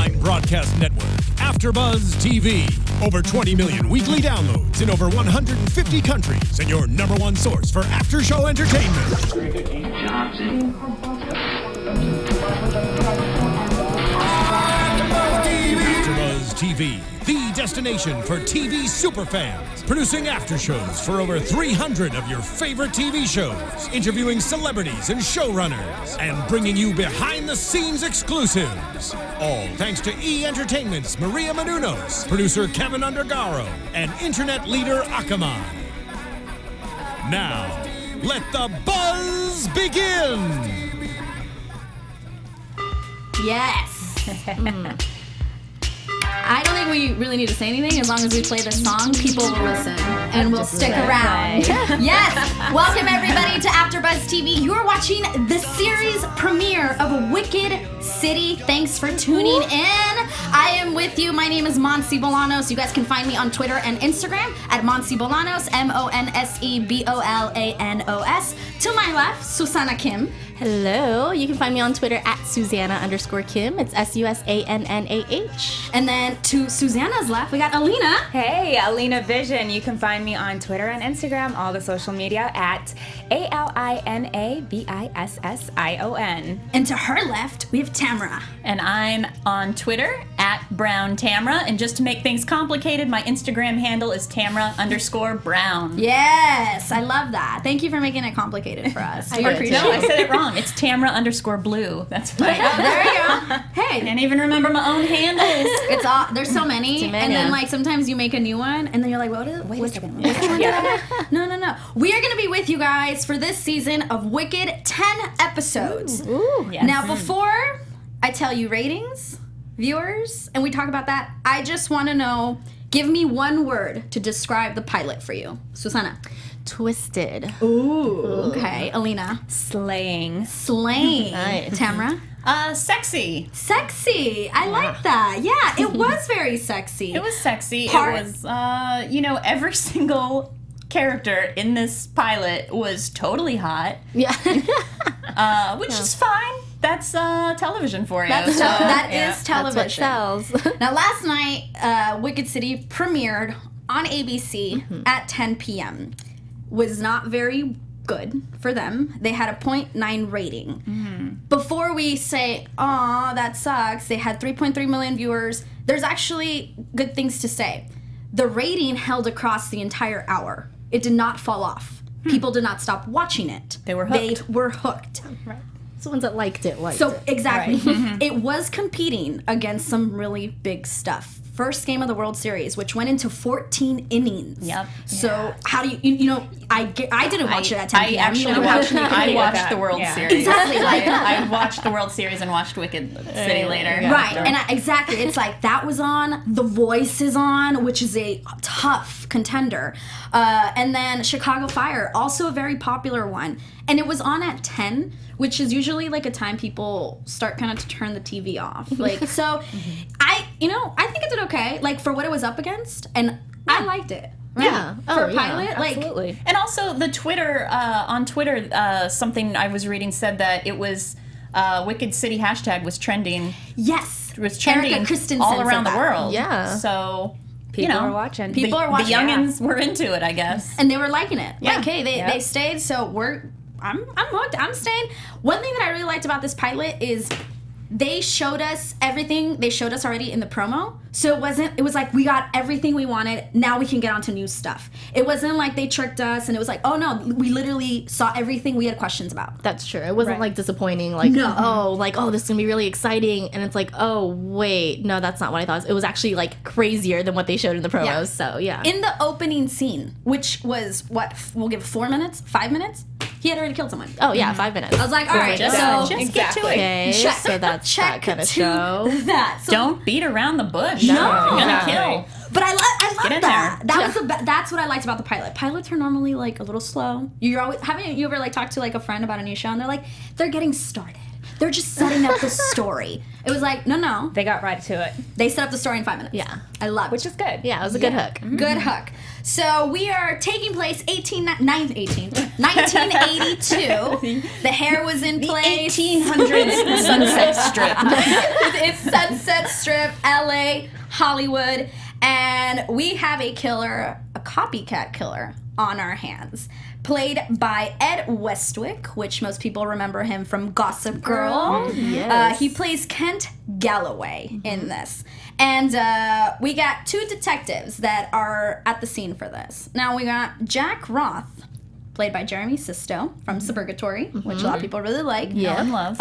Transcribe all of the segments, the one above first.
online broadcast network, AFTERBUZZ TV. Over 20 million weekly downloads in over 150 countries, and your number one source for after-show entertainment. AFTERBUZZ TV, the destination for TV superfans, producing after-shows for over 300 of your favorite TV shows, interviewing celebrities and showrunners, and bringing you behind-the-scenes exclusives. All thanks to E! Entertainment's Maria Menounos, producer Kevin Undergaro, and internet leader Akamai. Now, let the buzz begin! Yes! I don't think we really need to say anything. As long as we play this song, people will listen and will stick around. Yes! Welcome everybody to AFTERBUZZ TV. You are watching the series premiere of Wicked City. Thanks for tuning in. I am with you. My name is Monse Bolanos. You guys can find me on Twitter and Instagram at Monse Bolanos, MonseBolanos. To my left, Susannah Kim. Hello. You can find me on Twitter at Susanna_Kim. It's SUSANNAH. And then to Susanna's left, we got Alina. Hey, Alina Vission. You can find me on Twitter and Instagram, all the social media at ALINABISSION. And to her left, we have Tamra. And I'm on Twitter at Brown Tamra. And just to make things complicated, my Instagram handle is Tamra_Brown. Yes, I love that. Thank you for making it complicated for us. We appreciate No, I it. said it wrong. It's Tamra_Blue. That's right. There you go. Hey, Can't even remember my own handles. it's all there's so many, Too many. and then like sometimes you make a new one, and then you're like, what is it? Wait a second. Which one did I make? No. We are gonna be with you guys for this season of Wicked 10 episodes. Ooh. Yes. Now, before I tell you ratings, viewers, and we talk about that, I just want to know. Give me one word to describe the pilot for you, Susannah. Twisted. Ooh. Okay, Alina. Slaying. Slaying. Nice. Tamra. Sexy. Sexy. I like that. Yeah, it was very sexy. It was sexy. Part- It was, every single character in this pilot was totally hot, Yeah. which is fine. That's television for you. That is That's television. what sells. Now, last night, Wicked City premiered on ABC at 10 p.m. Was not very good for them. They had a 0.9 rating. Before we say, aw, that sucks, they had 3.3 million viewers. There's actually good things to say. The rating held across the entire hour. It did not fall off. People did not stop watching it. They were hooked. They were hooked. It's the ones that liked it. So, exactly. It was competing against some really big stuff. First game of the World Series, which went into 14 innings. Yep. So, how do you I didn't watch it at 10 I p.m. actually You know, watched. I with watched that. the World Yeah. Series. Exactly. I watched the World Series and watched Wicked City later. Right, and exactly. It's like that was on, The Voice is on, which is a tough contender. And then Chicago Fire, also a very popular one. And it was on at 10, which is usually like a time people start kind of to turn the TV off. Like, so I think it did okay, like for what it was up against, and I liked it. Right? Yeah. For Oh, a yeah, pilot, like, absolutely. And also the Twitter on Twitter, something I was reading said that it was Wicked City hashtag was trending. yes. Was trending Erika Christensen all around said the that. world. Yeah. So People are watching. People are watching. The youngins were into it, I guess. And they were liking it. Yeah. Like, hey, they stayed, so I'm hooked. I'm staying. One thing that I really liked about this pilot is they showed us everything they showed us already in the promo. So it was like we got everything we wanted. Now we can get on to new stuff. It wasn't like they tricked us and it was like, oh no, we literally saw everything we had questions about. That's true. It wasn't Right. like disappointing. Like, No. oh, this is gonna be really exciting, and it's like, oh wait, no, that's not what I thought. It was actually like crazier than what they showed in the promos. Yeah. So yeah. In the opening scene, which was what we'll give 5 minutes, he had already killed someone. Oh yeah, 5 minutes. I was like, all right, Just so get to it. Okay, check- so that's check that kind of to show. that. So Don't beat around the bush. No. You're gonna Exactly. kill. But I love Get in that. there. That was that's what I liked about the pilot. Pilots are normally like a little slow. You're always haven't you ever like talked to like a friend about a new show and they're like they're getting started. They're just setting up the story. It was like, no. They got right to it. They set up the story in 5 minutes. Yeah. I loved it. Which is good. Yeah, it was a good hook. Good hook. So we are taking place 1982. The hair was in place. 1800s Sunset Strip. It's Sunset Strip, LA, Hollywood, and we have a killer, a copycat killer on our hands. Played by Ed Westwick, which most people remember him from Gossip Girl. Yes. He plays Kent Galloway in this. And we got 2 detectives that are at the scene for this. Now we got Jack Roth, played by Jeremy Sisto from Suburgatory, which a lot of people really like. Know and love.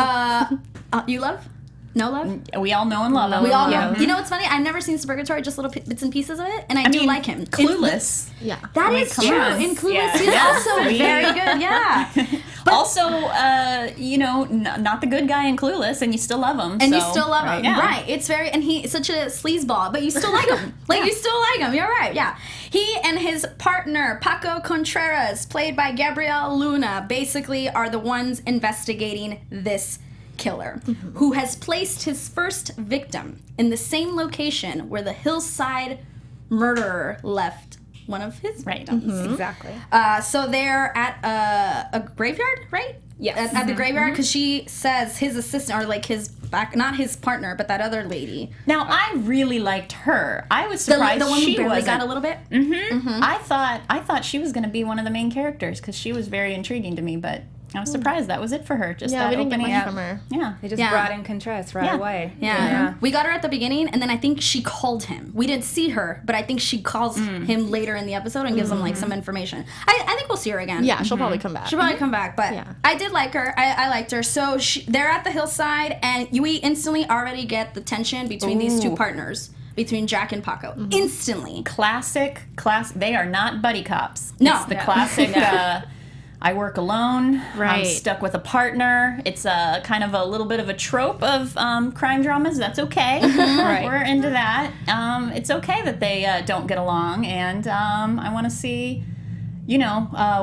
You love? No love? We all know and love him. We all know. Yeah. You know what's funny? I've never seen Suburgatory, just little bits and pieces of it, and I do mean, like him. Clueless. Yeah. That is come true. on. In Clueless, Yeah. he's Yeah. also very good. Yeah. Also, not the good guy in Clueless, and you still love him. And you so- still love him. Yeah. Right. It's very, and he's such a sleazeball, but you still like him. You still like him. You're right. Yeah. He and his partner, Paco Contreras, played by Gabriel Luna, basically are the ones investigating this killer, who has placed his first victim in the same location where the hillside murderer left one of his victims. Exactly. So they're at a graveyard, right? Yes. At the graveyard, because she says his assistant, or like his back, not his partner, but that other lady. Now, I really liked her. I was The surprised one she who barely wasn't. got a little bit? I thought she was going to be one of the main characters because she was very intriguing to me, but I was surprised that was it for her. Just Yeah, that we didn't get opening. much from her. Yeah. They just Yeah. brought in Contreras right Yeah. away. Yeah. We got her at the beginning, and then I think she called him. We didn't see her, but I think she calls him later in the episode and gives him like some information. I think we'll see her again. Yeah, she'll probably come back. She'll probably come back, but Yeah. I did like her. I liked her. So they're at the hillside, and we instantly already get the tension between these two Ooh. partners, between Jack and Paco. Instantly. Classic. They are not buddy cops. No. It's the No. classic. I work alone. I'm Right. stuck with a partner. It's a kind of a little bit of a trope of crime dramas. That's okay. Right. We're into that. It's okay that they don't get along, and I want to see,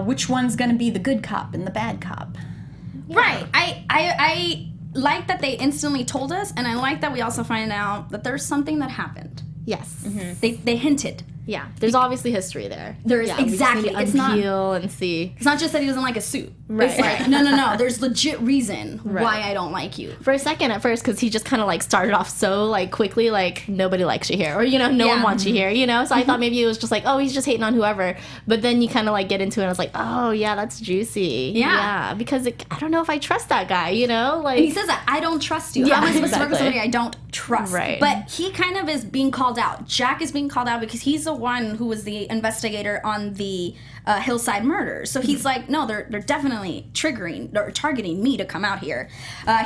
which one's going to be the good cop and the bad cop. Right. I like that they instantly told us, and I like that we also find out that there's something that happened. Yes. They hinted. Yeah. There's obviously history there. There is, Yeah, we just exactly. need to It's not- unpeel and see. It's not just that he doesn't like a suit. Right. It's like, no. There's legit reason Right. why I don't like you. For a second at first, because he just kind of like started off so like quickly, like nobody likes you here, or no Yeah. one wants you here, So I thought maybe it was just like, oh, he's just hating on whoever. But then you kind of like get into it, and I was like, oh yeah, that's juicy. Yeah. because I don't know if I trust that guy, Like And he says that, I don't trust you. Yeah, How am I supposed to work with exactly. somebody I don't trust? Right. But he kind of is being called out. Jack is being called out because he's the one who was the investigator on the hillside murder. So he's like, no, they're definitely targeting me to come out here.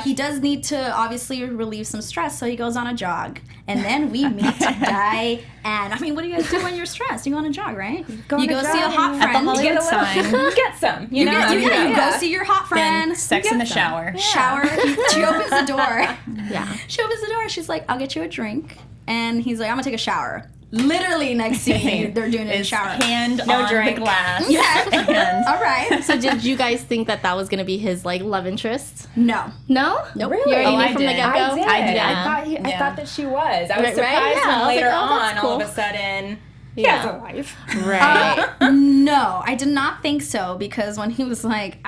He does need to obviously relieve some stress, so he goes on a jog. And then we meet Diane. I mean, what do you guys do when you're stressed? You go on a jog, right? You on a go see a jog. hot At the friend. Hollywood Get a little, sign. get some. You know. You go see your hot Then friend. sex in the shower. Shower. She opens the door. yeah. She opens the door. She's like, I'll get you a drink. And he's like, I'm going to take a shower. Literally next scene, they're doing it in the Is shower. hand No on drink. the glass. Yeah. And All right. So did you guys think that was gonna be his like love interest? No. No. Nope. Really? You already Oh, knew I from the did. get go. I did. I did. I Yeah. thought that she was. I was Right, right? surprised Yeah, I when was later like, oh, that's on, all of cool. a sudden, he Yeah. has a wife. Right. No, I did not think so, because when he was like,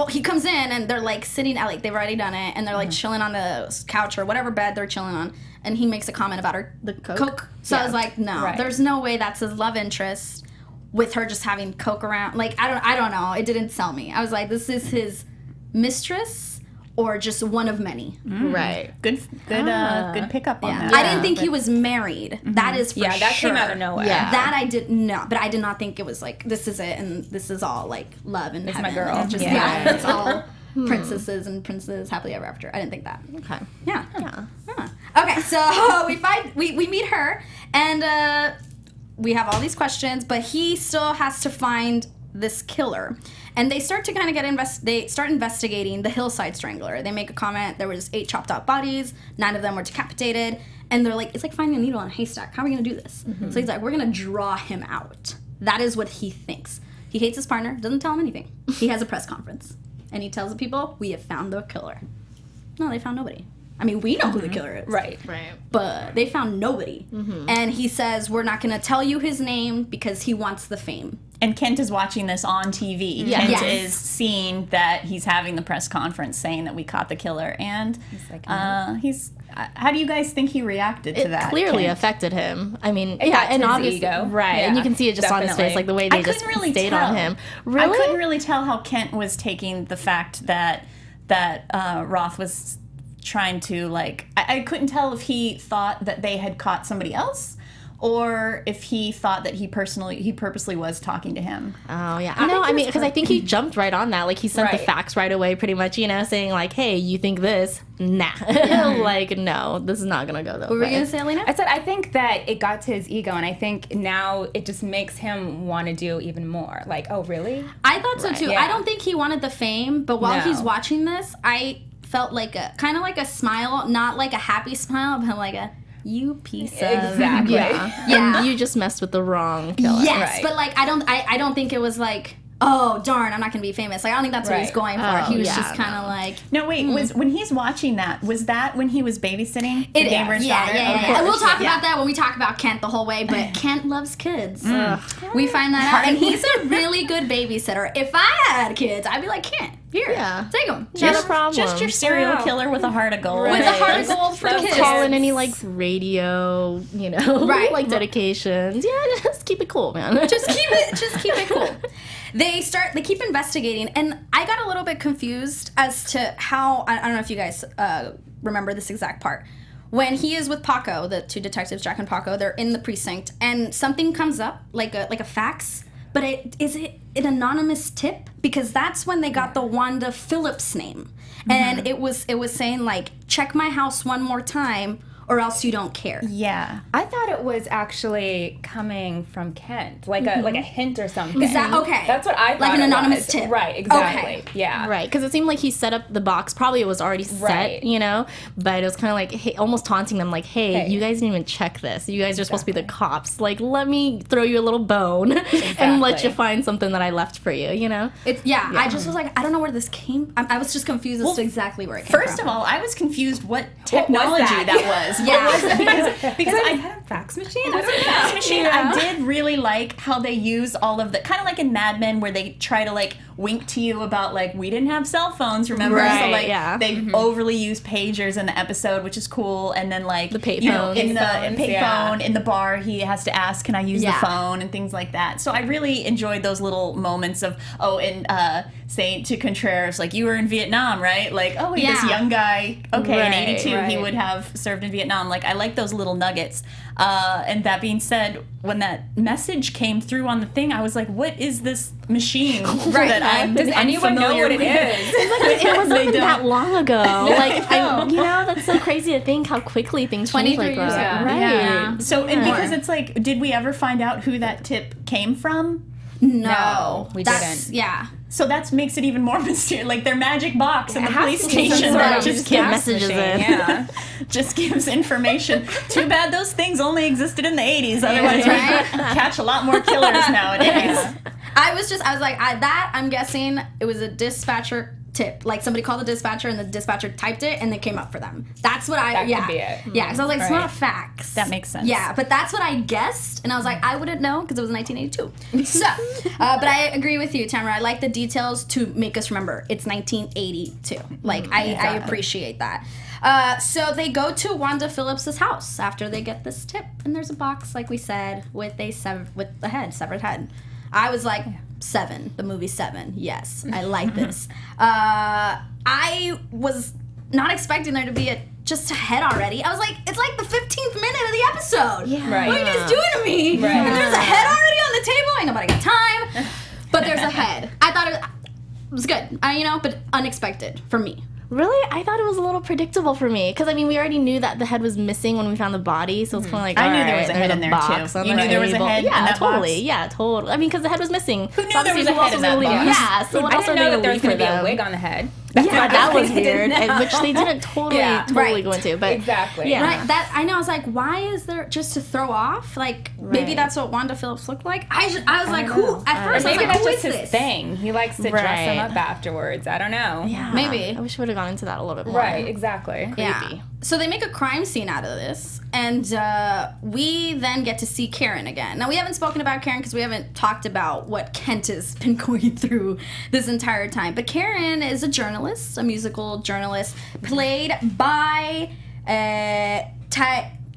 he comes in and they're like sitting at, like, they've already done it, and they're like chilling on the couch or whatever bed they're chilling on, and he makes a comment about the Coke. So I was like, no, Right. there's no way that's his love interest with her just having Coke around. Like, I don't know. It didn't sell me. I was like, this is his mistress or just one of many. Right. good pickup on that. I didn't think he was married. That is for Yeah, that sure. came out of nowhere. Yeah. That I did not, but I did not think it was like, this is it, and this is all like love and It's heaven. my girl. And just, Yeah. it's all princesses and princes happily ever after. I didn't think that. Okay. Yeah. Yeah. Okay, so we meet her, and we have all these questions, but he still has to find this killer. And they start to kind of they start investigating the hillside strangler. They make a comment, there was 8 chopped up bodies, 9 of them were decapitated, and they're like, it's like finding a needle in a haystack. How are we gonna do this? So he's like, we're gonna draw him out. That is what he thinks. He hates his partner, doesn't tell him anything. He has a press conference, and he tells the people, we have found the killer. no, they found nobody. I mean, we know who the killer is. Right. But they found nobody. And he says, we're not going to tell you his name because he wants the fame. And Kent is watching this on TV. Yeah. Kent Yes. is seeing that he's having the press conference saying that we caught the killer. And He's like, how do you guys think he reacted to It that? clearly Kent? affected him. I mean, It got to and his obviously, ego. right? And Yeah, you can see it just on his definitely. face, like the way they I just couldn't really stayed tell. on him. Really? I couldn't really tell how Kent was taking the fact that Roth was trying to, like, I couldn't tell if he thought that they had caught somebody else or if he thought that he purposely was talking to him. Oh yeah, I mean, because I think he jumped right on that. Like he sent the Right. facts right away, pretty much. Saying like, "Hey, you think this? Nah, like no, this is not gonna go that What were way." we going to say, Alina? I said I think that it got to his ego, and I think now it just makes him want to do even more. Like, oh, really? I thought so too. Yeah. I don't think he wanted the fame, but while No. he's watching this, I felt like a kind of like a smile, not like a happy smile, but like a you piece of Exactly. Yeah. And you just messed with the wrong killer. Yes, Right. but like I don't think it was like, oh darn, I'm not gonna be famous. Like I don't think that's what he's Right. going for. Oh, He was yeah, just kind of like. No, wait, was when he's watching that, was that when he was babysitting It is. Gabriel's Yeah, daughter? yeah, Okay. yeah. And we'll talk about that when we talk about Kent the whole way, but Kent loves kids. We find that out. And he's a really good babysitter. If I had kids, I'd be like, Kent, here, Yeah. take them. Not a problem. Just your serial killer with a heart of gold. With a heart of gold for Don't kids. call in any like radio, Right. like dedications. Yeah, just keep it cool, man. Just keep it cool. They keep investigating, and I got a little bit confused as to how, I don't know if you guys remember this exact part. When he is with Paco, the two detectives, Jack and Paco, they're in the precinct, and something comes up, like a fax, but is it an anonymous tip? Because that's when they got the Wanda Phillips name. And it was saying, like, check my house one more time, or else you don't care. Yeah. I thought it was actually coming from Kent, like a hint or something. Is that okay? That's what I thought. Like an it anonymous was. tip. Right. Exactly. Okay. Yeah. Right, because it seemed like he set up the box. Probably it was already set, Right. But it was kind of like, hey, almost taunting them, like, hey, you guys didn't even check this. You guys are supposed to be the cops. Like, let me throw you a little bone and let you find something that I left for you, I just was like, I don't know where this came. I was just confused as to exactly where it came from. First of all, I was confused what technology that? that was. Yeah. What was it? Because I I had a fax machine. was it a fax machine? I did really like how they use all of the, kind of like in Mad Men where they try to like wink to you about like, we didn't have cell phones, remember? So Right, like yeah. they overly use pagers in the episode, which is cool. And then like The pay you know, phones. in the Phones, payphone yeah. in the bar, he has to ask, can I use Yeah. the phone and things like that. So I really enjoyed those little moments of saying to Contreras, like, you were in Vietnam, right? Like, oh wait, this Yeah. young guy, okay, in Right, 82 he right. would have served in Vietnam. Like, I like those little nuggets. And that being said, when that message came through on the thing, I was like, what is this machine that I'm Does anyone know unfamiliar what it with? is? It wasn't They even don't. that long ago. That's so crazy to think how quickly things change 23 like years that. ago. Right. Yeah. So, and because it's like, did we ever find out who that tip came from? No, we that's, didn't. Yeah. So that makes it even more mysterious. Like their magic box in the It has police to be some station sort that of just get gives messages in. Yeah. just gives information. Too bad those things only existed in the 80s. Otherwise, Right? we could catch a lot more killers nowadays. I was like, I'm guessing it was a dispatcher tip. Like somebody called the dispatcher and the dispatcher typed it and it came up for them. That's what That yeah. could be it. Yeah, because I was like, it's not Right. a fax. That makes sense. Yeah, but that's what I guessed. And I was like, I wouldn't know because it was 1982. So, but I agree with you, Tamra. I like the details to make us remember it's 1982. Like, I appreciate that. So they go to Wanda Phillips's house after they get this tip, and there's a box, like we said, with a severed head. I was like, 7, the movie 7. Yes, I like this. I was not expecting there to be just a head already. I was like, it's like the 15th minute of the episode. Yeah. Right. What are you guys doing to me? Right. And there's a head already on the table. Ain't nobody got time. But there's a head. I thought it was good, but unexpected for me. Really? I thought it was a little predictable for me. Because, we already knew that the head was missing when we found the body. So it's kind of like, I knew all there right, was a there's head in there, too. box on You the knew there was a table. head in Yeah, that totally. box? Yeah, totally. Because the head was missing. Who knew So there was obviously a head in that box? Yeah, so what I else didn't are know they that there was going to going to be a wig on the head. that was weird, and which they didn't totally go into. But exactly. Yeah. Right. That I know. I was like, why is there just to throw off? Like maybe that's what Wanda Phillips looked like. I was like, who? At first, maybe I was like, that's who just is his this thing. He likes to dress him up afterwards. I don't know. Yeah, maybe. I wish we would have gone into that a little bit more. Right. Exactly. Yeah. So they make a crime scene out of this, and we then get to see Karen again. Now we haven't spoken about Karen because we haven't talked about what Kent has been going through this entire time. But Karen is a journalist, a musical journalist, played by Taissa.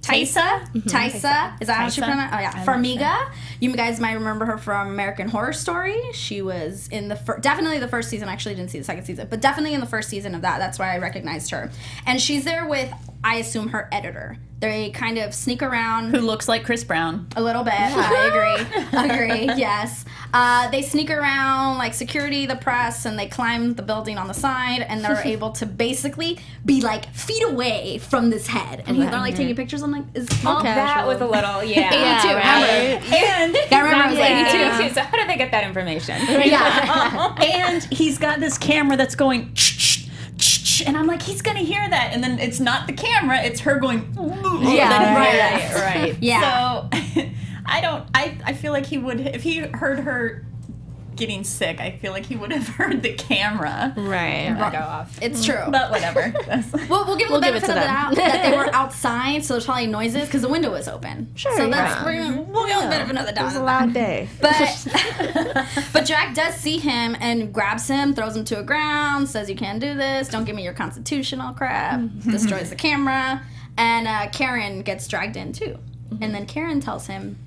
Taissa, is that how she pronounced? Oh yeah, Farmiga. You guys might remember her from American Horror Story. She was in definitely the first season. I actually didn't see the second season, but definitely in the first season of that. That's why I recognized her. And she's there with, I assume, her editor. They kind of sneak around. Who looks like Chris Brown. A little bit. I agree, yes. They sneak around like security, the press, and they climb the building on the side, and they're able to basically be like feet away from this head. And they're like taking pictures. I'm like, that was a little, 82, right? And I remember it was like 82. So how did they get that information? Yeah. And he's got this camera that's going, and I'm like, he's gonna hear that, and then it's not the camera, it's her going, right. Yeah. So I feel like he would, if he heard her getting sick, I feel like he would have heard the camera. Right. Go off. It's true. But whatever. Well, we'll give them the benefit of the doubt that they were outside, so there's probably noises because the window was open. Sure. So we'll give them the benefit of the doubt. It was a loud day. But Jack does see him and grabs him, throws him to the ground, says, "You can't do this. Don't give me your constitutional crap." Destroys the camera, and Karen gets dragged in too. And then Karen tells him,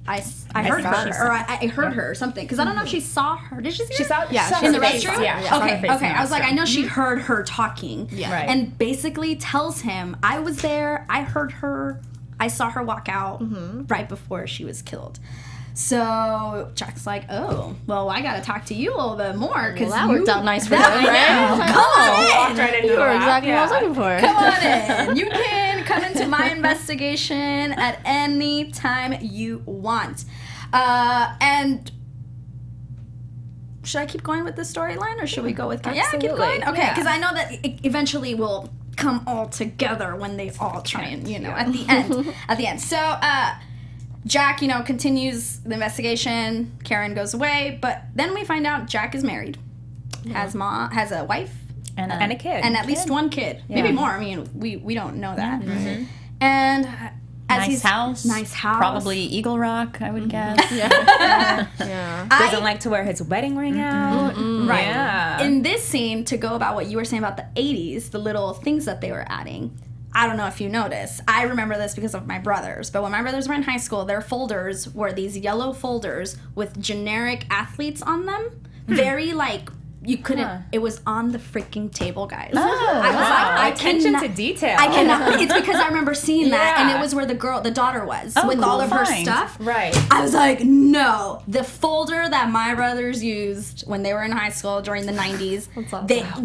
I heard her, or I heard her or something, because I don't know if she saw her. Did she see her? She saw in the face. restroom? Yeah. Okay. I was like, I know she heard her talking. Yeah. Right. And basically tells him, I was there, I heard her, I saw her walk out right before she was killed. So Jack's like, oh, well, I got to talk to you a little bit more. Because that worked out nice for him, right? Walked right into You were the exactly what I was looking for. Come on in. You can come into my investigation at any time you want. And should I keep going with the storyline, or should we go with... Yeah, keep going? Okay, because I know that it eventually will come all together when they all try and, at the end. So, Jack, continues the investigation. Karen goes away, but then we find out Jack is married, has a wife, and a kid, and at least one kid, maybe more. I mean, we don't know that. Mm-hmm. And nice house, probably Eagle Rock, I would guess. Doesn't like to wear his wedding ring out. Right. Yeah. In this scene, to go about what you were saying about the 80s, the little things that they were adding. I don't know if you noticed. I remember this because of my brothers. But when my brothers were in high school, their folders were these yellow folders with generic athletes on them. Very you couldn't. It was on the freaking table, guys. Oh, I was like, attention to detail. I cannot. It's because I remember seeing that, and it was where the daughter was with all of her stuff. Right. I was like, no, the folder that my brothers used when they were in high school during the 90s.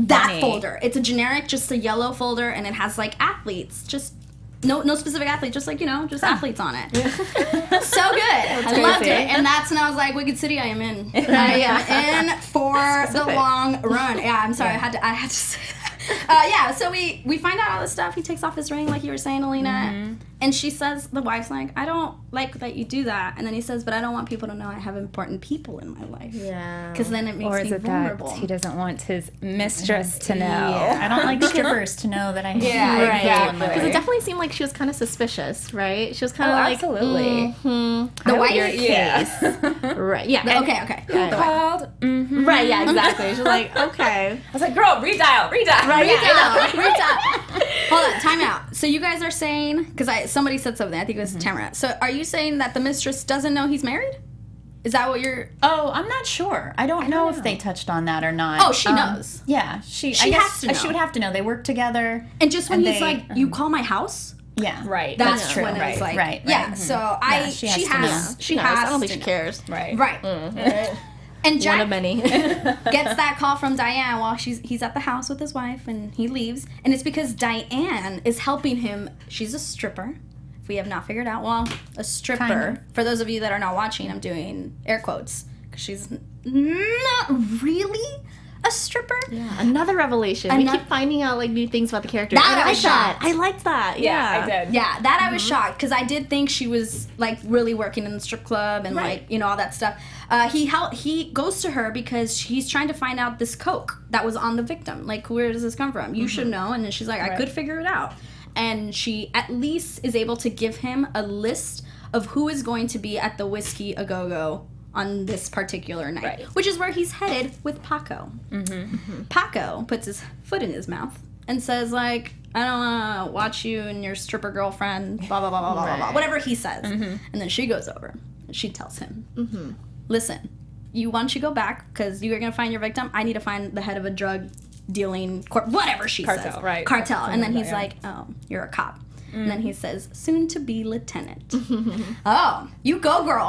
That folder. It's a generic, just a yellow folder, and it has athletes, just. No specific athlete, just just athletes on it. So good. I loved it. And that's when I was like, Wicked City, I am in. I am in for the long run. Yeah, I'm sorry, I had to say that. So we find out all this stuff. He takes off his ring, like you were saying, Alina. And she says, the wife's like, I don't like that you do that. And then he says, but I don't want people to know I have important people in my life. Yeah. Because then it makes me vulnerable. He doesn't want his mistress to know. Yeah. I don't like strippers to know that I have exactly. Because it definitely seemed like she was kind of suspicious, right? She was kind of absolutely. The wife? Case. Right, yeah. Okay. Who called? Right, yeah, exactly. She's like, okay. I was like, girl, redial. Right, redial. Hold on, time out. So you guys are saying, because somebody said something, I think it was Tamra. So are you saying that the mistress doesn't know he's married? Is that what you're... Oh, I'm not sure. I don't know if they touched on that or not. Oh, she knows. Yeah, she has to know. She would have to know. They work together. And just when he's like, you call my house? Yeah. Right. That's true. When it's like... Right. Yeah, so she has I don't think she cares. Right. And Jack one of many gets that call from Diane while he's at the house with his wife, and he leaves. And it's because Diane is helping him. She's a stripper. If we have not figured out, a stripper. Kind of. For those of you that are not watching, I'm doing air quotes because she's not really a stripper. Yeah, another revelation. We keep finding out like new things about the characters. That I was shocked. I liked that. Yeah, I did. Yeah, that I was shocked because I did think she was like really working in the strip club and Right. like, you know, all that stuff. He goes to her because he's trying to find out this coke that was on the victim. Like, where does this come from? You should know. And then she's like, I could figure it out. And she at least is able to give him a list of who is going to be at the Whiskey A Go-Go on this particular night, which is where he's headed with Paco. Paco puts his foot in his mouth and says, like, I don't want to watch you and your stripper girlfriend, blah, blah, blah, blah, blah, blah, whatever he says. And then she goes over and she tells him, listen, once you go back, because you're going to find your victim, I need to find the head of a drug dealing, whatever she says. Cartel. And then he's like, oh, you're a cop. And then he says, soon to be lieutenant. Oh, you go, girl.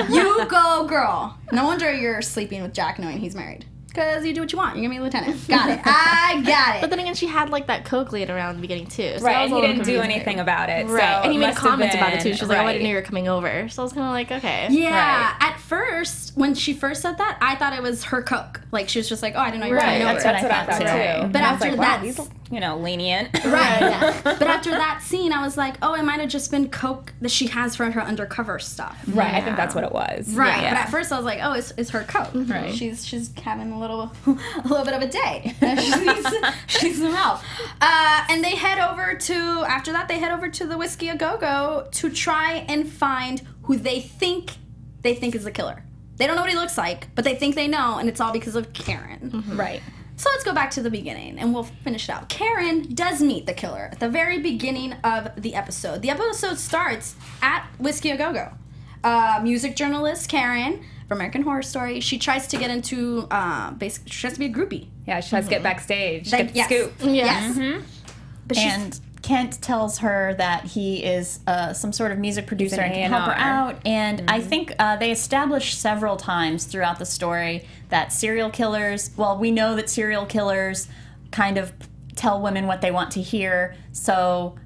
You go, girl. No wonder you're sleeping with Jack knowing he's married. Because you do what you want. You're going to be lieutenant. Got it. I got it. But then again, she had like that coke laid around in the beginning too. So Right, and he didn't do anything about it. Right, So and he it made must have comments about it been- too. She was like, oh, I didn't know you were coming over. So I was kind of like, okay. Yeah. At first, when she first said that, I thought it was her coke. Like, she was just like, oh, I didn't know you were coming over. That's what I thought too. But I was after like, wow, that, these, you know, lenient. right. But after that scene, I was like, oh, it might have just been coke that she has for her undercover stuff. Right, I think that's what it was. Right, Yeah. but at first I was like, oh, it's her coke. Right. She's having a little bit of a day. she's some help. And they head over to, after that, they head over to the Whiskey A Go-Go to try and find who they think is the killer. They don't know what he looks like, but they think they know, and it's all because of Karen. Right. So let's go back to the beginning, and we'll finish it out. Karen does meet the killer at the very beginning of the episode. The episode starts at Whiskey A Go-Go. Music journalist Karen from American Horror Story. She tries to get into, basically, she tries to be a groupie. Yeah, she tries to get backstage, Like, get the scoop. Yes. But she's, And Kent tells her that he is some sort of music producer and an can help her A&R. out. And I think they established several times throughout the story that serial killers, well, we know that serial killers kind of tell women what they want to hear. So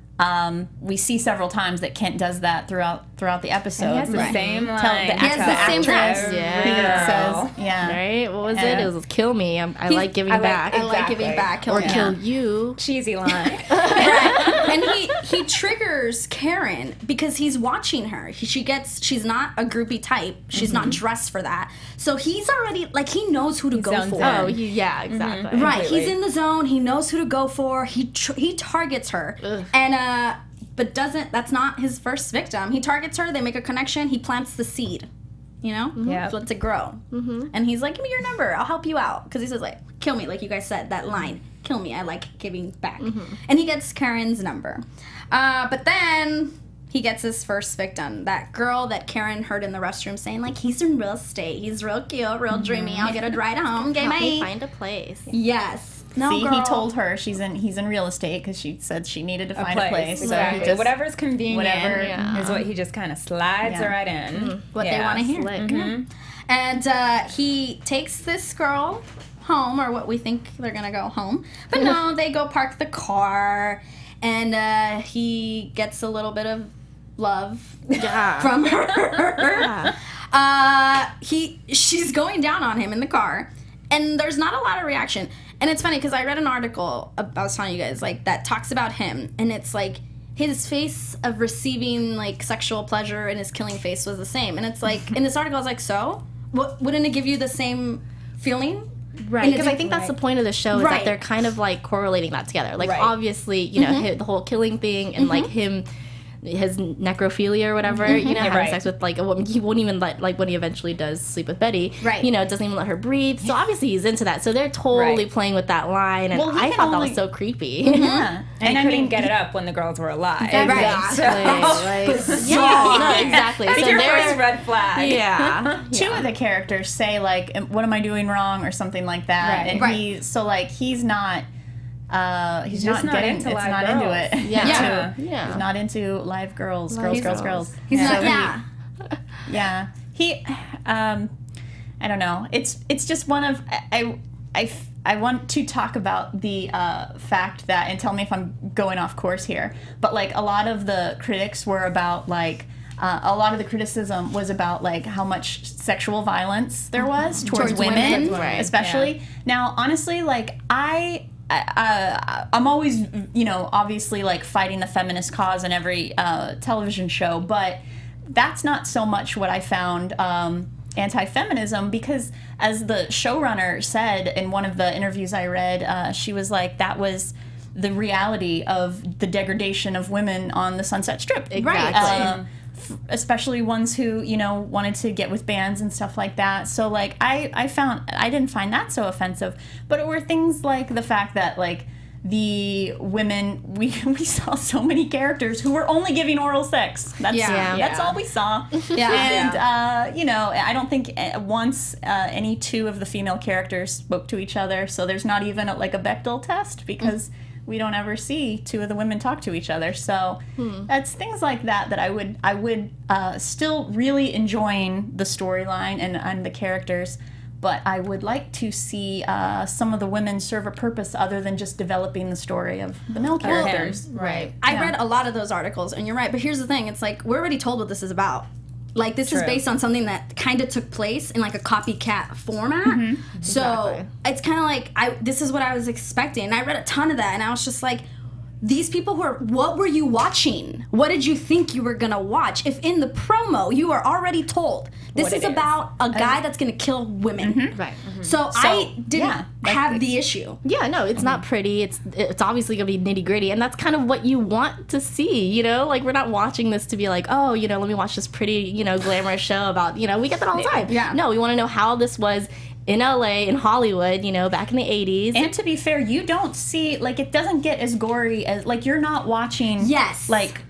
we see several times that Kent does that throughout the episode. He has the same line. He has the same actress. line. Yeah. Says, yeah. Right? What was it? It was kill me. I like giving back. I like giving back. or Kill me. kill you. Cheesy line. And he triggers Karen because he's watching her. She's not a groupie type. She's not dressed for that. So he's already, like, he knows who to go zones for. in. Oh, yeah, exactly. Right, Completely. he's in the zone. He knows who to go for. He targets her, and but that's not his first victim. He targets her. They make a connection. He plants the seed, you know. Yeah. Lets it grow. And he's like, "Give me your number. I'll help you out." Because he says, like, "Kill me," like you guys said that line. "Kill me. I like giving back." And he gets Karen's number, but then he gets his first victim, that girl that Karen heard in the restroom saying, like, he's in real estate. He's real cute, real dreamy. I'll get a ride home. Okay, Help me mate. find a place. Yes. No, See, girl. he told her he's in real estate because she said she needed to find a place. So Exactly. he just, Whatever's convenient whatever, is what he just kind of slides Yeah. right in. What they want to hear. Slick. And he takes this girl home, or what we think they're gonna go home. But no, they go park the car, and he gets a little bit of love Yeah. from her. She's going down on him in the car, and there's not a lot of reaction. And it's funny because I read an article I was telling you guys, like, that talks about him, and it's like his face of receiving, like, sexual pleasure and his killing face was the same. And it's like, in this article I was like, so wouldn't it give you the same feeling? Right, And because I think that's the point of the show is Right. that they're kind of like correlating that together. Like, Right. obviously, you know, the whole killing thing and like him, his necrophilia or whatever, you know, having right. sex with like a woman. He won't even let, like, when he eventually does sleep with Betty, Right. you know, doesn't even let her breathe. So obviously he's into that. So they're totally Right. playing with that line. And Well, he I can thought that only- was so creepy. yeah. And I couldn't mean, get it up when the girls were alive. Exactly. Yeah, no, exactly. That's So your they're- first red flag. Yeah. two of the characters say, like, what am I doing wrong or something like that. Right. And Right. so, like, he's not He's just not getting into it's live not girls. into it. Yeah. He's Yeah. not into live girls, Live girls. girls. He's Yeah. not, So yeah. Yeah. He I don't know. It's just one of I want to talk about the fact that, and tell me if I'm going off course here, but, like, a lot of the critics were about, like, a lot of the criticism was about like how much sexual violence there was towards women, Right. especially. Yeah. Now, honestly, like I'm always, you know, obviously like fighting the feminist cause in every television show, but that's not so much what I found anti-feminism, because as the showrunner said in one of the interviews I read, she was like, that was the reality of the degradation of women on the Sunset Strip. Exactly. Especially ones who, you know, wanted to get with bands and stuff like that. So like I didn't find that so offensive, but it were things like the fact that like the women, we saw so many characters who were only giving oral sex. That's all we saw. And you know, I don't think once any two of the female characters spoke to each other, so there's not even like a Bechdel test, because we don't ever see two of the women talk to each other. So that's things like that I would still really enjoying the storyline and the characters, but I would like to see some of the women serve a purpose other than just developing the story of the male characters. Right. I read a lot of those articles, and you're right, but here's the thing, it's like, we're already told what this is about. Like, this is based on something that kind of took place in, like, a copycat format. So, it's kind of like, this is what I was expecting. And I read a ton of that, and I was just like, these people what were you watching? What did you think you were going to watch? If in the promo, you are already told, this is about a guy that's going to kill women. Right. So, I didn't have the issue. Yeah, no, it's not pretty. It's obviously going to be nitty gritty, and that's kind of what you want to see, you know? Like, we're not watching this to be like, oh, you know, let me watch this pretty, you know, glamorous show about, you know, we get that all the time. Yeah. No, we want to know how this was in LA, in Hollywood, you know, back in the 80s. And to be fair, you don't see, like, it doesn't get as gory as, like, you're not watching, like,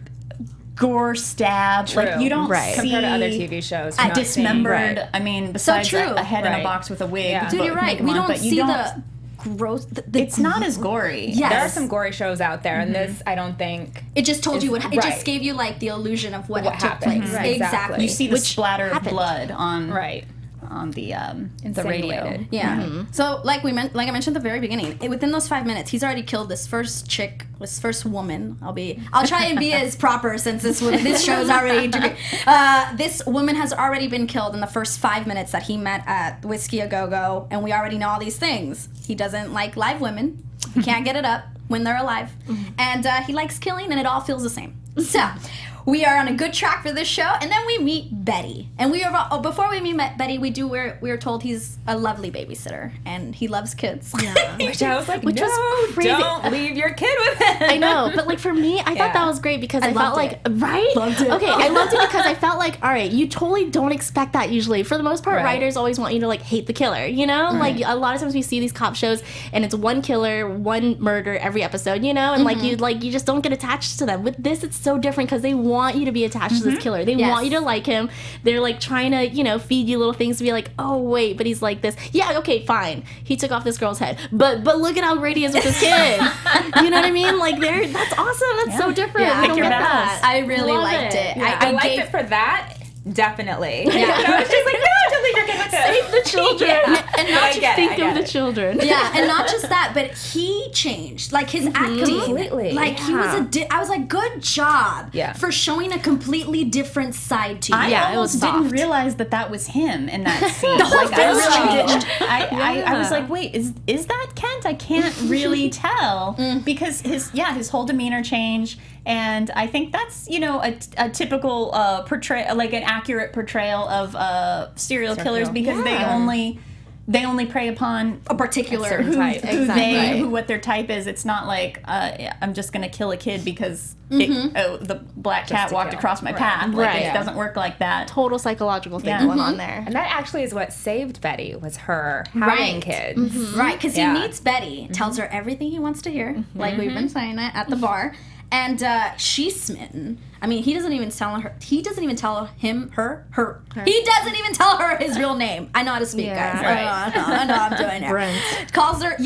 gore stab. True. Like, you don't see... Compared to other TV shows. A dismembered, I mean, besides a head in a box with a wig. Yeah. Dude, you're right. We don't see the gross... It's not as gory. Yes. There are some gory shows out there, and this, I don't think... It just told you what... It just gave you, like, the illusion of what took happened. place. Right. Exactly. You see the splatter of blood on... on the radio. Yeah. So like I mentioned at the very beginning, within those 5 minutes, he's already killed this first chick, this first woman. I'll try and be as proper since this show's already. This woman has already been killed in the first 5 minutes that he met at Whiskey A Go Go, and we already know all these things. He doesn't like live women. He can't get it up when they're alive, and he likes killing, and it all feels the same. So. We are on a good track for this show, and then we meet Betty. And before we meet Betty, we are told he's a lovely babysitter, and he loves kids. Yeah. Which I was like, was crazy. Don't leave your kid with him. I know, but like for me, I thought that was great because I felt like, right? Loved it. Okay, I loved it because I felt like, all right, you totally don't expect that usually. For the most part, writers always want you to like hate the killer, you know? Like a lot of times we see these cop shows, and it's one killer, one murder every episode, you know? And you just don't get attached to them. With this, it's so different because they want you to be attached to this killer. They want you to like him. They're like trying to, you know, feed you little things to be like, oh wait, but he's like this. Yeah, okay, fine. He took off this girl's head, but look at how great he is with this kid. You know what I mean? Like that's awesome. That's so different. Yeah, we don't get that. I really liked it. Yeah. I liked it for that. Definitely. Yeah. I was just like, no, don't leave your kid with him. Save the children. And not just think of the children. Yeah, and not just that, but he changed. Like his acting. Completely. Like he was I was like, good job for showing a completely different side to you. I almost didn't realize that was him in that scene. The whole thing changed. I was like, wait, is that Kent? I can't really tell because his whole demeanor changed. And I think that's, you know, a typical portrayal, like an accurate portrayal of serial killers because they only prey upon a particular type. Who what their type is. It's not like I'm just gonna kill a kid because the black cat walked across my path. Like, it doesn't work like that. Total psychological thing going on there. And that actually is what saved Betty, was her having kids. Right, because he meets Betty, tells her everything he wants to hear, like we've been saying it at the bar. And she's smitten. I mean, he doesn't even tell her. He doesn't even tell him, her. He doesn't even tell her his real name. I know how to speak, guys. Right. I know I'm doing it. Brent. Calls her,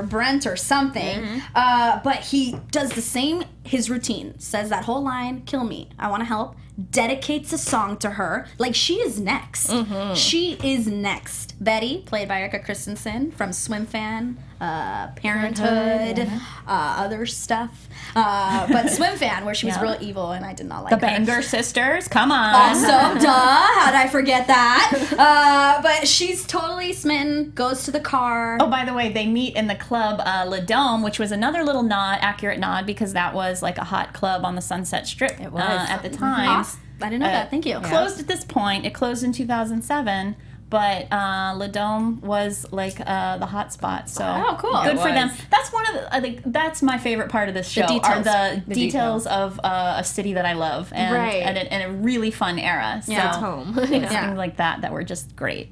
Brent or something. But he does the same, his routine. Says that whole line, kill me, I want to help. Dedicates a song to her. Like, she is next. She is next. Betty, played by Erika Christensen from Swim Fan, Parenthood, other stuff. But Swim Fan, where she was She's real evil, and I did not like The her. Banger sisters, come on. Also, duh, how did I forget that? But she's totally smitten, goes to the car. Oh, by the way, they meet in the club Le Dome, which was another little accurate nod, because that was like a hot club on the Sunset Strip at the time. Awesome. I didn't know that. Thank you. Closed at this point. It closed in 2007. But Le Dome was like the hot spot, so cool. Good for them. That's one of the. I think that's my favorite part of this show. Are the details of a city that I love, and a really fun era. So it's home. Things like that were just great.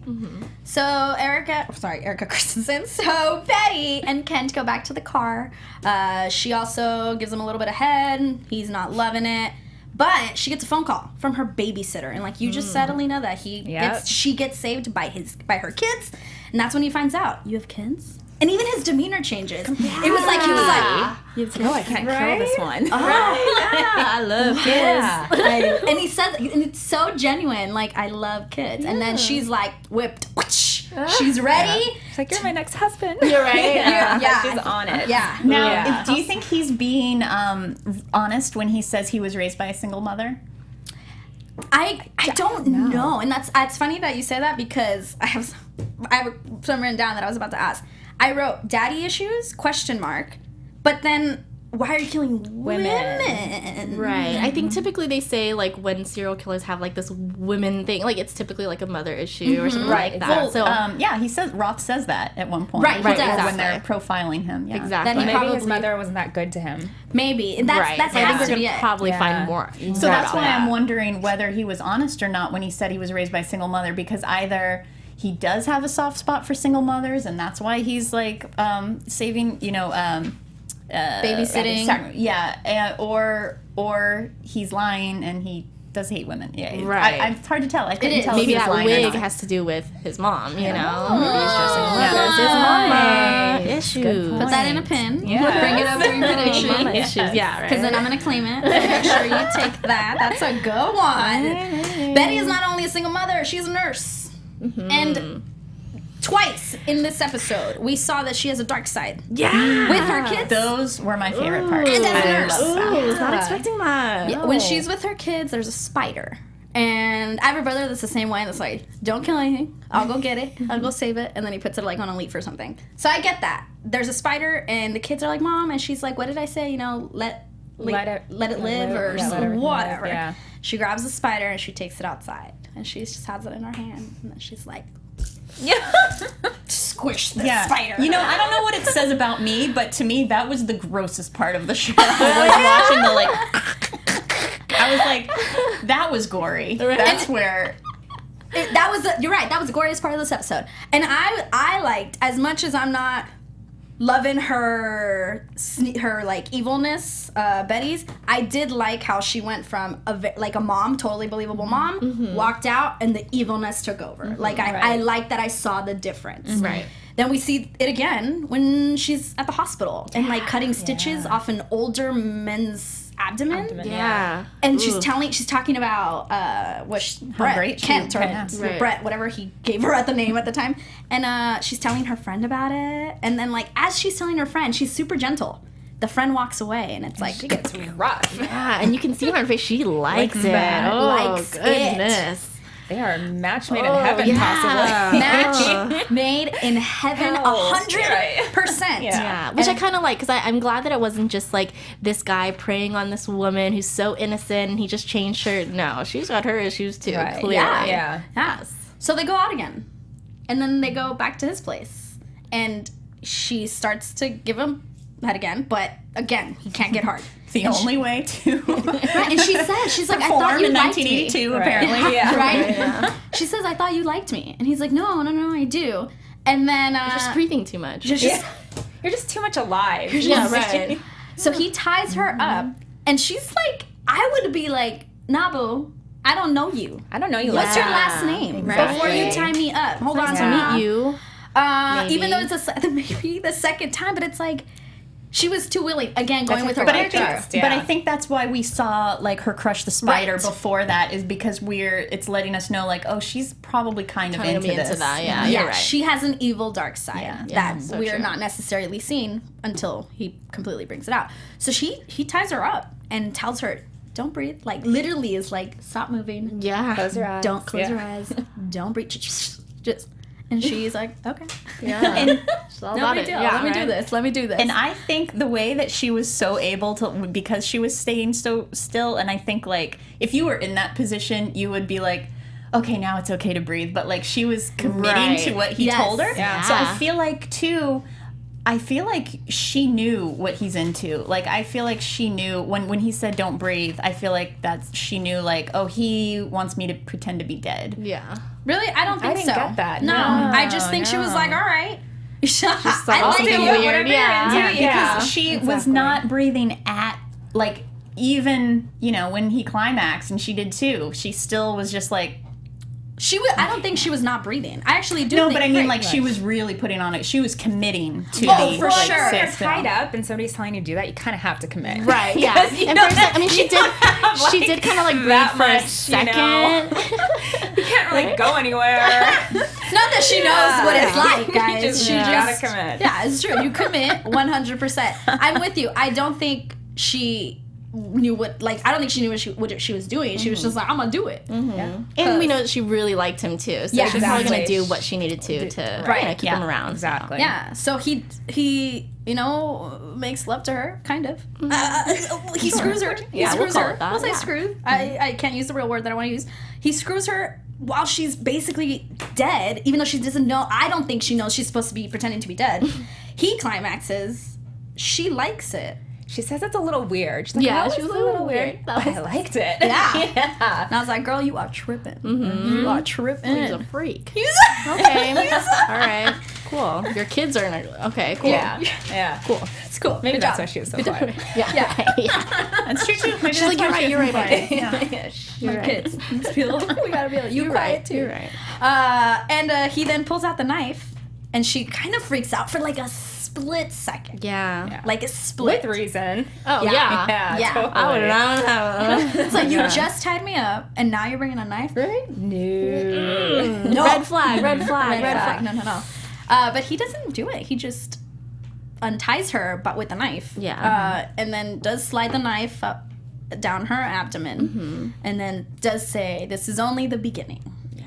So Erika Christensen. So Betty and Kent go back to the car. She also gives him a little bit of head. He's not loving it. But she gets a phone call from her babysitter, and like you just said, Alina, that she gets saved by her kids, and that's when he finds out you have kids, and even his demeanor changes. It was like he was like, "You have kids? I can't kill this one." I love kids. And he says, and it's so genuine. Like, I love kids, and then she's like whipped. She's ready. It's like, you're my next husband. You're right. Yeah. She's on it. Yeah. Now, do you think he's being honest when he says he was raised by a single mother? I don't know, and it's funny that you say that, because I have some written down that I was about to ask. I wrote daddy issues ? But then why are you killing women? Right. I think typically they say, like, when serial killers have, like, this women thing, like, it's typically, like, a mother issue or something like that. Well, Roth says that at one point. Right, he does. When they're profiling him. Yeah. Exactly. Then Maybe his mother wasn't that good to him. Maybe. That's I think has to we're be going to it. probably find more. So that's why I'm wondering whether he was honest or not when he said he was raised by a single mother, because either he does have a soft spot for single mothers, and that's why he's, like, saving, babysitting. Or he's lying and he does hate women. Yeah, right. It's hard to tell. I couldn't tell. Maybe if he was that lying or wig not. has to do with his mom, you know? Maybe he's dressing issues. Put that in a pin. Yeah. Bring it over your prediction. Mama issues. Yeah, right. Because then I'm going to claim it. Make sure you take that. That's a good one. Betty is not only a single mother, she's a nurse. And twice in this episode, we saw that she has a dark side. Yeah. With her kids. Those were my favorite parts. And as a nurse. I was not expecting that. Yeah, when she's with her kids, there's a spider. And I have a brother that's the same way, that's like, don't kill anything. I'll go get it. I'll go save it. And then he puts it like on a leaf or something. So I get that. There's a spider, and the kids are like, Mom, and she's like, what did I say? You know, let it live or whatever. Yeah. She grabs the spider and she takes it outside. And she just has it in her hand. And then she's like, squish the spider. You know, I don't know what it says about me, but to me, that was the grossest part of the show. I was watching the, like, I was like, that was gory. That's where... You're right, that was the goriest part of this episode. And I liked, as much as I'm not loving her like evilness, Betty's, I did like how she went from a mom, totally believable mom, walked out and the evilness took over. Like I like that I saw the difference. Right. Then we see it again when she's at the hospital and like cutting stitches off an older men's abdomen. Yeah. And she's talking about Brett, Kent, or Brett, whatever he gave her at the name at the time. And she's telling her friend about it. And then like as she's telling her friend, she's super gentle. The friend walks away, and it's like she gets rough. Yeah, and you can see on her face she likes it. Likes goodness. They are match made in heaven, possibly. Match made in heaven, 100%. Yeah, which I kind of like, because I'm glad that it wasn't just like this guy preying on this woman who's so innocent and he just changed her. No, she's got her issues too, clearly. Yeah. Yes. So they go out again, and then they go back to his place, and she starts to give him head again, but again, he can't get hard. The only way to right, and she says, she's like, I thought you liked me. in 1982, apparently. Yeah. Right? Yeah. She says, I thought you liked me. And he's like, no, I do. And then... You're just breathing too much. You're just too much alive. Yeah, right. So he ties her up, and she's like, I would be like, Nabu, I don't know you. I don't know you. What's your last name? Right. Before you tie me up. Hold on to meet you. Even though it's maybe the second time, but it's like... She was too willing, again, going with her but character. But I think that's why we saw, like, her crush the spider before that, is because it's letting us know, like, oh, she's probably kind of into this. That, yeah, yeah, you're right. She has an evil dark side that so we're true. not necessarily seeing until he completely brings it out. So he ties her up and tells her, don't breathe. Like, literally is like, stop moving. Yeah. Close your eyes. Don't close your eyes. Don't breathe. Just. And she's like, okay. Yeah. And It's all No about big it. deal. Yeah, Let me do this. Let me do this. And I think the way that she was so able to, because she was staying so still, and I think, like, if you were in that position, you would be like, okay, now it's okay to breathe. But, like, she was committing to what he told her. Yeah. So I feel like, too, she knew what he's into. Like, I feel like she knew, when he said don't breathe, I feel like she knew, like, oh, he wants me to pretend to be dead. Yeah. Really? I don't think didn't so. get that. No. No, I just think she was no. like, all right. like, I I'll like take it. it Whatever weird, you're yeah. into, Because she was exactly. not breathing at, like, even, when he climaxed, and she did too, she still was just like, I don't think she was not breathing. I actually do no, think. but I mean, right. like, she was really putting on it. She was committing to Oh, the for like, sure. If you're system. tied up and somebody's telling you to do that, you kind of have to commit. Right, yeah. You And know for a that- I mean, she you don't have, she like, did kind of like breathe that for a much, second. You can't really go anywhere. It's not that she knows what it's like, guys. You just gotta commit. Yeah, it's true. You commit 100%. I'm with you. I don't think she knew I don't think she knew what she was doing. She was just like, I'm gonna do it. Yeah. And we know that she really liked him too, so Yeah, she's probably gonna exactly. do what she needed to Right. keep him around. Exactly. Yeah. So he makes love to her, kind of. He screws her. He Yeah, we'll screws call her. it that, We'll say yeah. screw. I can't use the real word that I want to use. He screws her while she's basically dead, even though she doesn't know. I don't think she knows she's supposed to be pretending to be dead. He climaxes. She likes it. She says it's a little weird. She's like, Yeah, she was a little weird. That But was I liked it. Yeah. Yeah. And I was like, girl, you are tripping. You are tripping. He's a freak. He's Okay. All right. Cool. Your kids are okay. Cool. Yeah. Yeah. Cool. It's cool. Maybe Good that's job. why she was so quiet. Yeah. Yeah. That's true too. Maybe She's like, that's you're why right. she You're was right. quiet. Yeah. My kids. We gotta be you quiet too. You're right. And he then pulls out the knife, and she kind of freaks out for like a split second. Yeah. Like a split. With reason. Oh yeah. Yeah. Totally. I don't know. It's like, you just tied me up, and now you're bringing a knife? Right? No. No. Red flag. Red flag. Red flag. No. But he doesn't do it. He just unties her, but with a knife. Yeah. And then does slide the knife up down her abdomen, and then does say, "This is only the beginning." Yeah.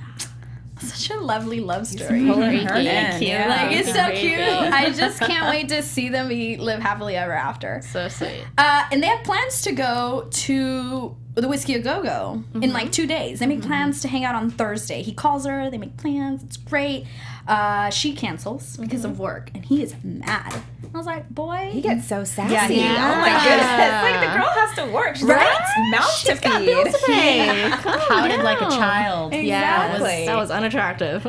Such a lovely love story. Pulling her Freaky. in. Cute. Yeah. Like, it's so Creepy. cute. I just can't wait to see them live happily ever after. So sweet. And they have plans to go to the Whiskey A Go Go in like 2 days. They make plans to hang out on Thursday. He calls her. They make plans. It's great. She cancels because of work, and he is mad. I was like, boy. He gets so sassy. Yeah. Oh my goodness. Like, the girl has to work. She's got mouth to feed. Hey, Pouted like a child. Yeah, Exactly. that was unattractive.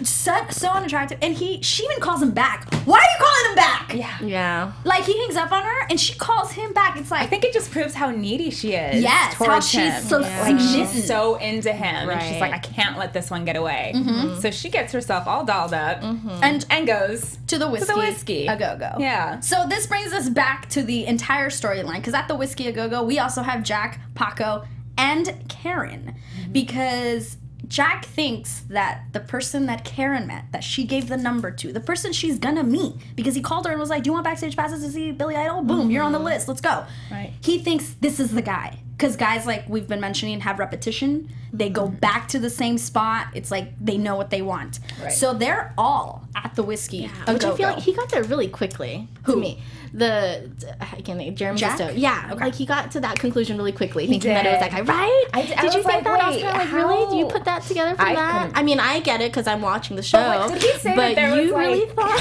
so unattractive. And she even calls him back. Why are you calling him back? Yeah. Yeah. Like, he hangs up on her, and she calls him back. It's like, I think it just proves how needy she is. yes, how towards she's him. so Like, smitten. she's so into him. And she's Right. like, I can't let this one get away. So she gets herself all dolled up and goes to the Whiskey, Whiskey. A Go Go. Yeah. So this brings us back to the entire storyline, because at the Whiskey A Go Go, we also have Jack, Paco, and Karen, because Jack thinks that the person that Karen met, that she gave the number to, the person she's gonna meet, because he called her and was like, "Do you want backstage passes to see Billy Idol? Boom, you're on the list. Let's go." Right. He thinks this is the guy. Because guys, like we've been mentioning, have repetition. They go back to the same spot. It's like they know what they want. Right. So they're all at the Whiskey A Which I Go feel Go. like he got there really quickly. To me. I can't think. Jeremy Jack? Sisto. Yeah, Okay. like he got to that conclusion really quickly, thinking that it did. was that guy, right? I did was you think like, that? I was wait, kind of like, really? Do you how? put that together for I that? couldn't. I mean, I get it because I'm watching the show. But did he say but that there you was really like, thought?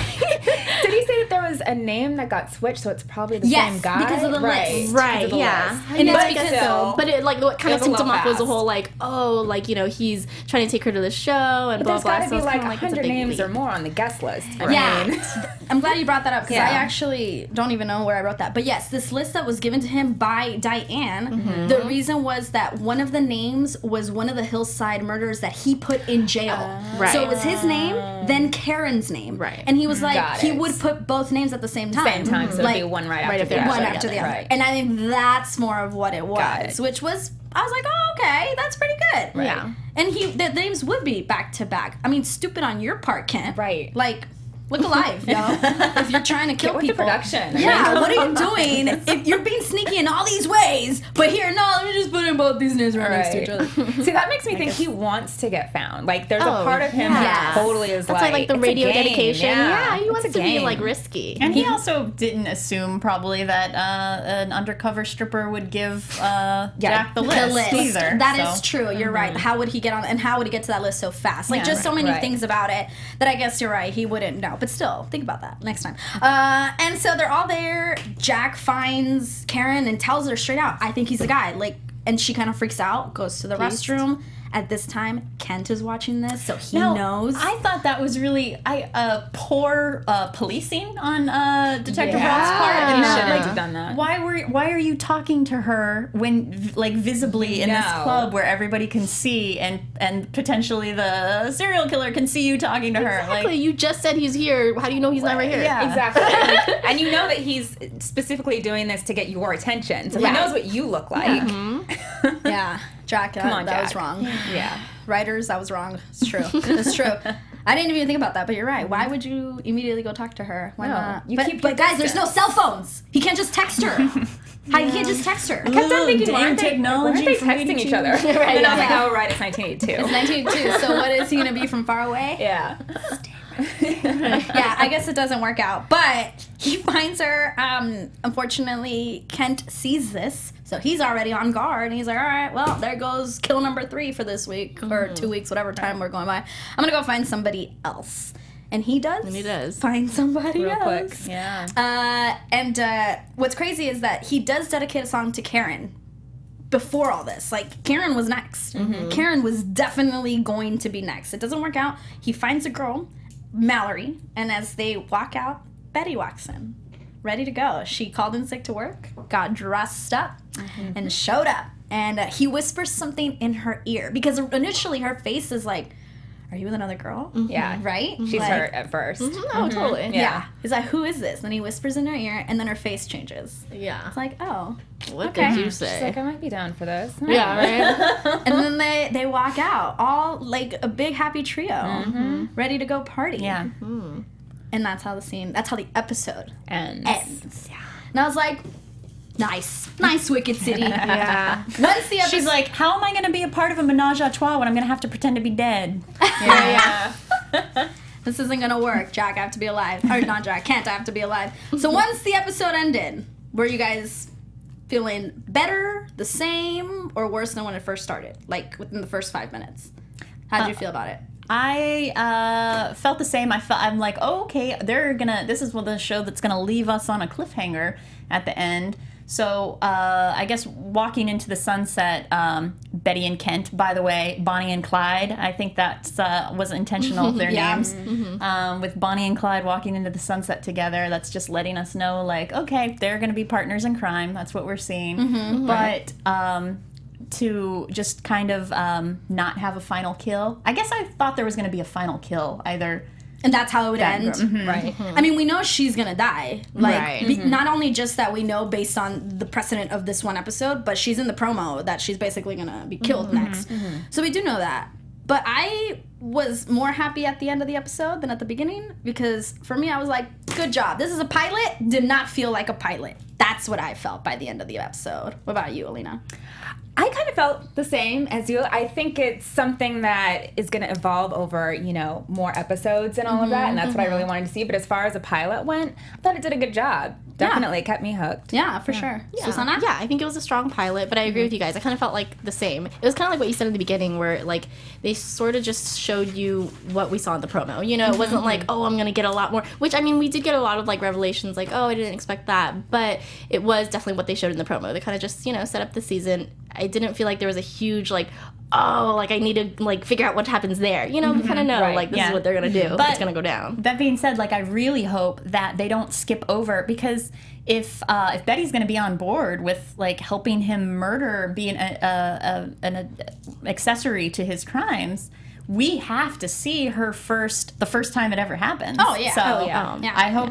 Did he say that there was a name that got switched, so it's probably the Yes, same guy? because of the right. list. Right, Because of the yeah. list. And it's But because- still, But it like what kind It of was a tipped him little off was the fast. whole like, oh, like, you know, he's trying to take her to the show and but blah there's blah. got to So be it's like kinda it's a 100 big names leap. or more on the guest list. Yeah, I'm glad you brought that up because I Yeah. actually don't even know where I wrote that. But yes, this list that was given to him by Diane, the reason was that one of the names was one of the Hillside murders that he put in jail. Right. So it was his name, then Karen's name. Right. And he was like, Got he it. would put both names at the same time. Same time, so like, it'd be one right right after after the the one other. after the other. Right. And I think that's more of what it Got was, it. which was, I was like, oh, okay, that's pretty good. Yeah. And the names would be back to back. I mean, stupid on your part, Kent. Right. Like, Look alive, yo. If you're trying to kill Get with people. the production. Yeah, what are you doing? If you're being sneaky in all these ways, but here, no, let me just put in both these names right next to each other. See, that makes me think he wants to get found. Like, there's a part of him yes. that totally is That's like the it's a radio game. dedication. Yeah, he It's wants a to be game. like risky. And he also didn't assume probably that an undercover stripper would give Jack the list either. That is true. You're right. How would he get on, and how would he get to that list so fast? Like, Yeah, just so many right. things about it that I guess you're right. He wouldn't know. But still, think about that next time. And so they're all there. Jack finds Karen and tells her straight out, I think he's the guy. Like, and she kind of freaks out, goes to the restroom. At this time, Kent is watching this, so he knows. I thought that was really poor policing on Detective Roth's part. He And shouldn't have done that. Why are you talking to her when like visibly in this No. club where everybody can see and potentially the serial killer can see you talking to her? Exactly. Like, You just said he's here. How do you know he's not right here? Yeah. Exactly. Like, and you know that he's specifically doing this to get your attention. So he knows what you look like. Yeah, Jack, Come on, that was Jack. wrong. Yeah. Writers, that was wrong. It's true. It's true. I didn't even think about that, but you're right. Why would you immediately go talk to her? Why No, not? you but, keep but your guys, there's no cell phones. He can't just text her. He can't just text her. I kept on thinking, damn weren't they technology from texting each 82? other? Right, And I was like, yeah. oh, right, it's 1982. It's 1982, so what is he gonna be from far away? Yeah. Yeah, I guess it doesn't work out. But he finds her. Unfortunately, Kent sees this, so he's already on guard. And he's like, all right, well, there goes kill number 3 for this week or 2 weeks, whatever time we're going by. I'm gonna go find somebody else. And he does. And he does. Find somebody Real quick. else. Yeah. And what's crazy is that he does dedicate a song to Karen before all this. Like, Karen was next. Karen was definitely going to be next. It doesn't work out. He finds a girl, Mallory, and as they walk out, Betty walks in, ready to go. She called in sick to work, got dressed up, and showed up. And he whispers something in her ear because initially her face is like, are you with another girl? Yeah. Right? She's Like, hurt at first. Oh, totally. Yeah. He's like, who is this? Then he whispers in her ear, and then her face changes. Yeah. It's like, oh. What Okay. did you She's say? like, I might be down for this. Yeah, right? And then they walk out, all like a big happy trio, ready to go party. Yeah. And that's how the episode And ends. Yeah. And I was like, nice Wicked City. Yeah. Once the episode, She's like, how am I going to be a part of a menage a trois when I'm going to have to pretend to be dead? yeah. this isn't gonna work. Jack, I have to be alive. Or not Jack, Kent, I have to be alive. So once the episode ended, were you guys feeling better, the same, or worse than when it first started? Like within the first 5 minutes. How'd you feel about it? I felt the same. I'm like, oh, okay, this is the show that's gonna leave us on a cliffhanger at the end. So I guess walking into the sunset, Betty and Kent, by the way, Bonnie and Clyde, I think that was intentional, their Yeah. names. With Bonnie and Clyde walking into the sunset together, that's just letting us know, like, okay, they're going to be partners in crime. That's what we're seeing. But to just kind of not have a final kill, I guess I thought there was going to be a final kill, either. And that's how it would end. Right. I mean, we know she's gonna die. Like, Right. not only just that we know based on the precedent of this one episode, but she's in the promo that she's basically gonna be killed next. So we do know that. But I was more happy at the end of the episode than at the beginning because for me, I was like, good job. This is a pilot. Did not feel like a pilot. That's what I felt by the end of the episode. What about you, Alina? I kind of felt the same as you. I think it's something that is going to evolve over, more episodes and all of that, and that's what I really wanted to see. But as far as a pilot went, I thought it did a good job. Definitely kept me hooked. Yeah, for sure. Susannah? Yeah, I think it was a strong pilot, but I agree with you guys. I kind of felt like the same. It was kind of like what you said in the beginning, where like they sort of just showed you what we saw in the promo. It wasn't like, oh, I'm gonna get a lot more. Which I mean, we did get a lot of like revelations, like, oh, I didn't expect that, but it was definitely what they showed in the promo. They kind of just set up the season. I didn't feel like there was a huge like, oh, like I need to like figure out what happens there. We kind of know Right. like this Yeah. is what they're gonna do. But- it's gonna go down. That being said, like I really hope that they don't skip over, because if Betty's going to be on board with like helping him murder, being an accessory to his crimes, we have to see her the first time it ever happens. Oh, yeah. So Oh, yeah. Yeah. I hope.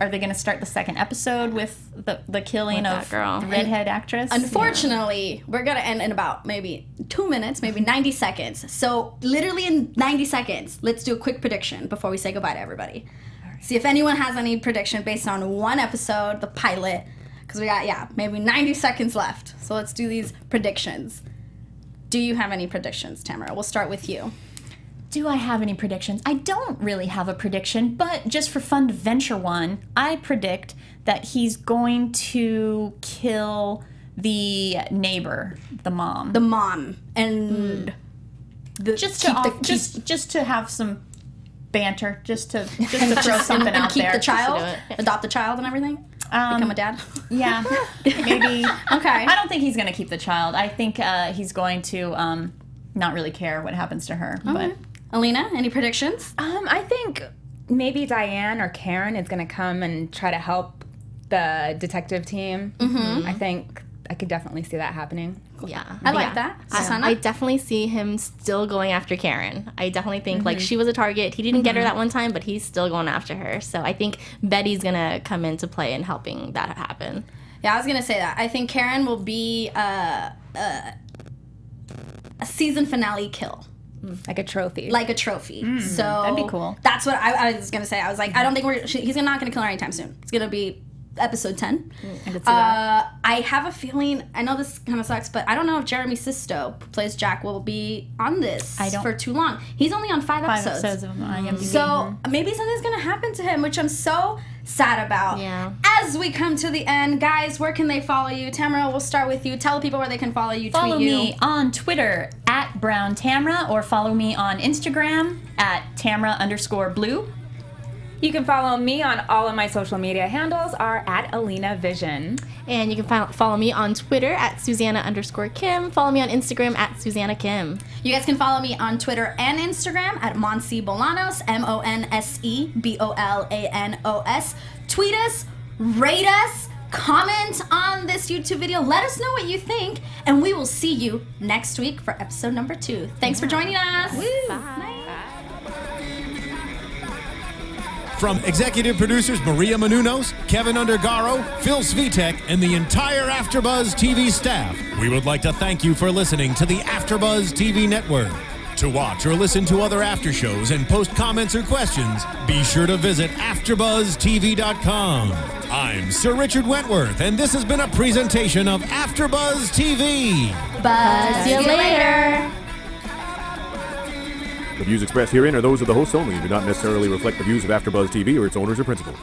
Are they going to start the second episode with the killing With of that girl. the redhead actress? Unfortunately, we're going to end in about maybe 2 minutes, maybe 90 seconds. So literally in 90 seconds, let's do a quick prediction before we say goodbye to everybody. See if anyone has any prediction based on one episode, the pilot, because we got, maybe 90 seconds left. So let's do these predictions. Do you have any predictions, Tamra? We'll start with you. Do I have any predictions? I don't really have a prediction, but just for fun to venture one, I predict that he's going to kill the neighbor, the mom. The mom. And Just to have some banter, just to throw something and out keep there. the child, do it. adopt the child and everything. Become a dad. Yeah, maybe. Okay. I don't think he's going to keep the child. I think he's going to not really care what happens to her. But Alina, any predictions? I think maybe Diane or Karen is going to come and try to help the detective team. I think I could definitely see that happening. Yeah. I like that. Susannah? I definitely see him still going after Karen. I definitely think like she was a target. He didn't get her that one time, but he's still going after her. So I think Betty's gonna come into play in helping that happen. Yeah, I was gonna say that. I think Karen will be a season finale kill. Like a trophy. Like a trophy. So that'd be cool. That's what I was gonna say. I was like, I don't think he's not gonna kill her anytime soon. It's gonna be episode 10. I could see that. I have a feeling, I know this kind of sucks, but I don't know if Jeremy Sisto, who plays Jack, will be on this for too long. He's only on 5 episodes. 5 episodes of IMDb. So maybe something's going to happen to him, which I'm so sad about. Yeah. As we come to the end, guys, where can they follow you? Tamra, we'll start with you. Tell people where they can follow you, Follow tweet you. me on Twitter at Brown Tamra, or follow me on Instagram at Tamra_blue. You can follow me on all of my social media handles are at Alina Vision. And you can follow me on Twitter at Susannah_Kim. Follow me on Instagram at Susannah Kim. You guys can follow me on Twitter and Instagram at Monse Bolanos, MonseBolanos. Tweet us, rate us, comment on this YouTube video. Let us know what you think, and we will see you next week for episode number 2. Thanks for joining us. Woo. Bye. From executive producers Maria Menounos, Kevin Undergaro, Phil Svitek, and the entire AfterBuzz TV staff, we would like to thank you for listening to the AfterBuzz TV network. To watch or listen to other after shows and post comments or questions, be sure to visit AfterBuzzTV.com. I'm Sir Richard Wentworth, and this has been a presentation of AfterBuzz TV. Buzz you later. The views expressed herein are those of the hosts only and do not necessarily reflect the views of AfterBuzz TV or its owners or principals.